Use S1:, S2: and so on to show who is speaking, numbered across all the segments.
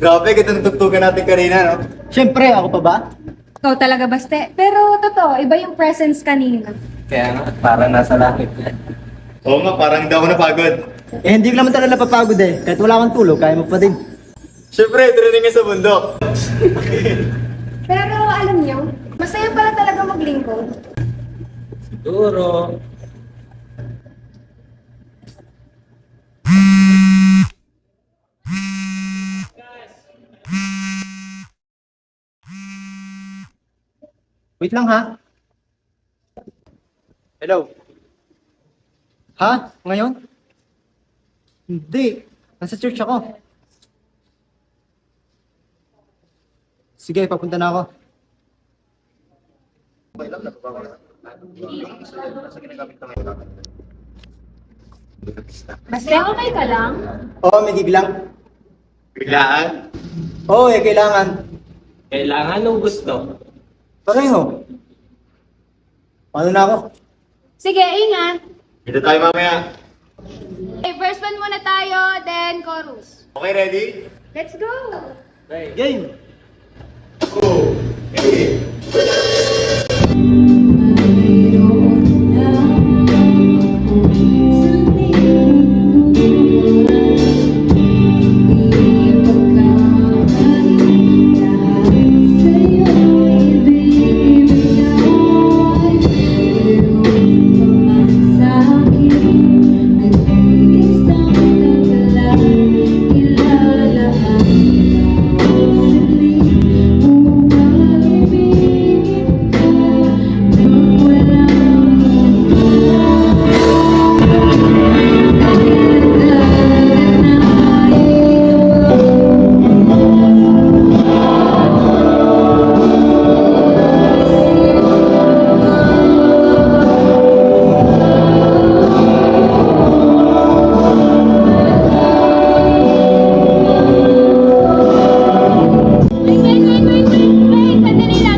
S1: Grabe, ganda ng tugtugan natin kanina, no? Siyempre, ako pa ba?
S2: Ikaw talaga, Baste. Pero totoo, iba yung presence kanina.
S1: Kaya nga, parang nasa langit. Oo nga, parang hindi ako napagod. Eh, hindi ko naman talaga napapagod eh. Kahit wala kang tulog, kaya mo pa din. Siyempre, training nga sa bundok.
S2: Pero alam niyo, masaya pala talaga maglingkod.
S1: Siguro. Wait lang ha. Hello. Ha? Ngayon? Hindi. Nasa church ako. Sige, papunta na ako.
S2: Baste, okay ka lang?
S1: Oo, may gig lang.
S3: Biglaan?
S1: Oo, kailangan.
S3: Kailangan o gusto?
S1: Pareho. Paano na ako?
S2: Sige, ingat.
S3: Dito tayo mamaya.
S2: Okay, verse 1 muna tayo, then chorus.
S3: Okay, ready?
S2: Let's go!
S1: Game!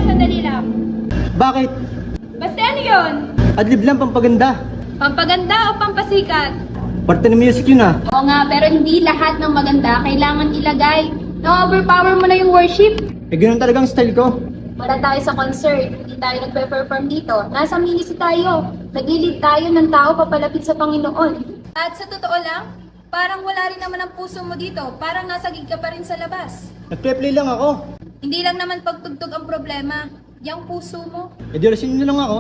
S2: Sandali lang.
S1: Bakit?
S2: Baste, ano yun?
S1: Adlib lang, pampaganda.
S2: Pampaganda o pampasikat?
S1: Parte ng music yun ah.
S2: Oo nga, pero hindi lahat ng maganda kailangan ilagay. Na-overpower mo na yung worship.
S1: Eh, ganun talagang style ko.
S2: Wala tayo sa concert, hindi tayo nagpe-perform dito. Nasa ministry tayo. Naglilid tayo ng tao papalapit sa Panginoon. At sa totoo lang, parang wala rin naman ang puso mo dito. Parang nasa gig ka pa rin sa labas.
S1: Nagpe-play lang ako.
S2: Hindi lang naman pagtugtog ang problema. Yang puso mo.
S1: Eh, di alasin nyo lang ako.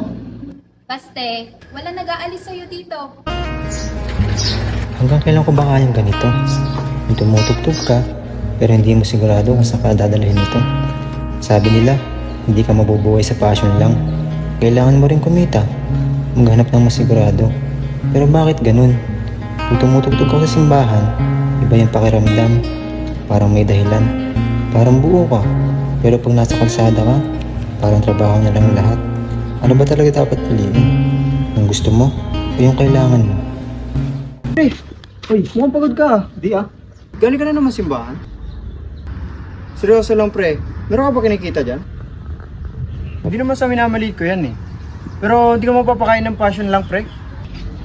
S2: Baste, wala nag-aalis sa'yo dito.
S4: Hanggang kailan ko ba kayang ganito? Yung tumutugtog ka, pero hindi mo sigurado kung saan ka dadalhin ito. Sabi nila, hindi ka mabubuhay sa passion lang. Kailangan mo rin kumita, maghanap ng masigurado. Pero bakit ganun? Kung tumutugtog ka sa simbahan, iba yung pakiramdam. Parang may dahilan. Parang buo ka. Pero pag nasa kalsada ka, parang trabaho na lang lahat. Ano ba talaga dapat piliin? Ang gusto mo o yung kailangan mo?
S1: Pre, uy, mukhang pagod ka ah. Di ah. Galing ka na naman simbahan. Seryoso lang pre, meron ka ba kinikita dyan? Hindi naman sa minamaliit ko yan eh. Pero di ka mapapakain ng passion lang pre.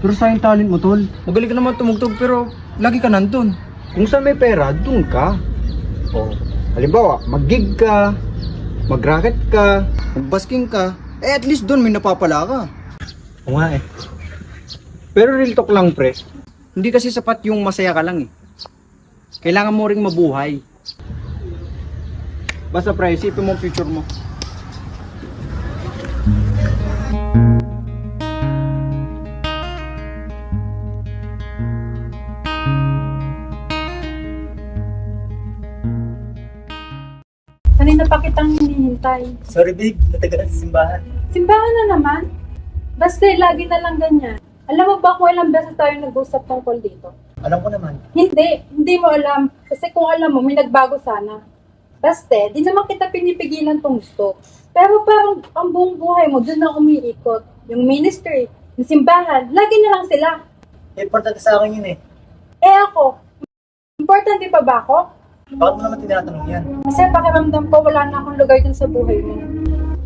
S1: Pero sa yung talent mo tol. Magaling ka naman tumugtog pero lagi ka nandun. Kung saan may pera, dun ka. O, halimbawa, mag-gig ka, mag-racket ka, mag-basking ka, eh at least dun may napapala ka.
S4: Oo nga eh.
S1: Pero real talk lang pre, hindi kasi sapat yung masaya ka lang eh. Kailangan mo ring mabuhay. Basta pre, isipin mo ang future mo.
S5: Kanina pa kitang hinihintay.
S1: Sorry babe, natagalan sa simbahan.
S5: Simbahan na naman. Basta lagi na lang ganyan. Alam mo ba kung ilang beses tayo nag-usap tungkol dito?
S1: Alam ko naman.
S5: Hindi mo alam. Kasi kung alam mo, may nagbago sana. Basta, di naman kita pinipigilan tong gusto. Pero parang ang buong buhay mo, dun na umiikot. Yung ministry, yung simbahan, lagi na lang sila.
S1: Importante sa akin yun eh.
S5: Eh ako, importante pa ba ako?
S1: Bakit mo naman tinatanong yan?
S5: Kasi pakiramdam ko wala na akong lugar dun sa buhay mo.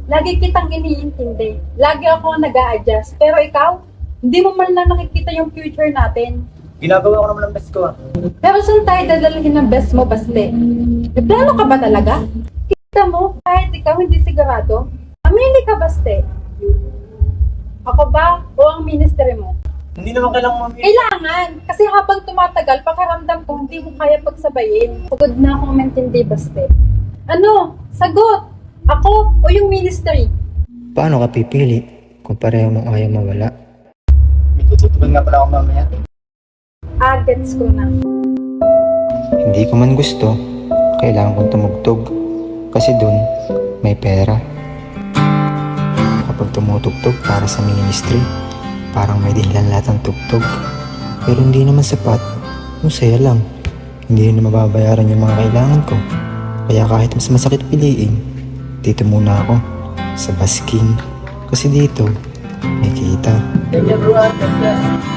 S5: Lagi kitang iniintindi. Lagi ako nag-a-adjust. Pero ikaw, hindi mo man lang nakikita yung future natin.
S1: Ginagawa ko naman ang best ko ah.
S5: Pero saan tayo dadalhin ng best mo, Baste? May plano ka ba talaga? Kita mo, kahit ikaw hindi sigurado, mamili ka, Baste. Ako ba o ang ministry mo?
S1: Hindi naman kailangan mamili.
S5: Kailangan! Kasi habang tumatagal, pakiramdam ko hindi mo kaya pagsabayin. Pagod na akong mentindi, Baste. Ano? Sagot! Ako o yung ministry?
S4: Paano ka pipili kung pareho mong ayaw mawala?
S1: May tututugan nga pala ako mamaya.
S5: Gets ko na.
S4: Hindi ko man gusto, kailangan kong tumugtog. Kasi dun, may pera. Kapag tumutugtog para sa ministry, parang may dahilan lahat ng tugtog. Pero hindi naman sapat, kung saya lang. Hindi rin na mababayaran yung mga kailangan ko. Kaya kahit mas masakit piliin, dito muna ako, sa basking. Kasi dito, may kita.
S1: Thank you everyone. God bless.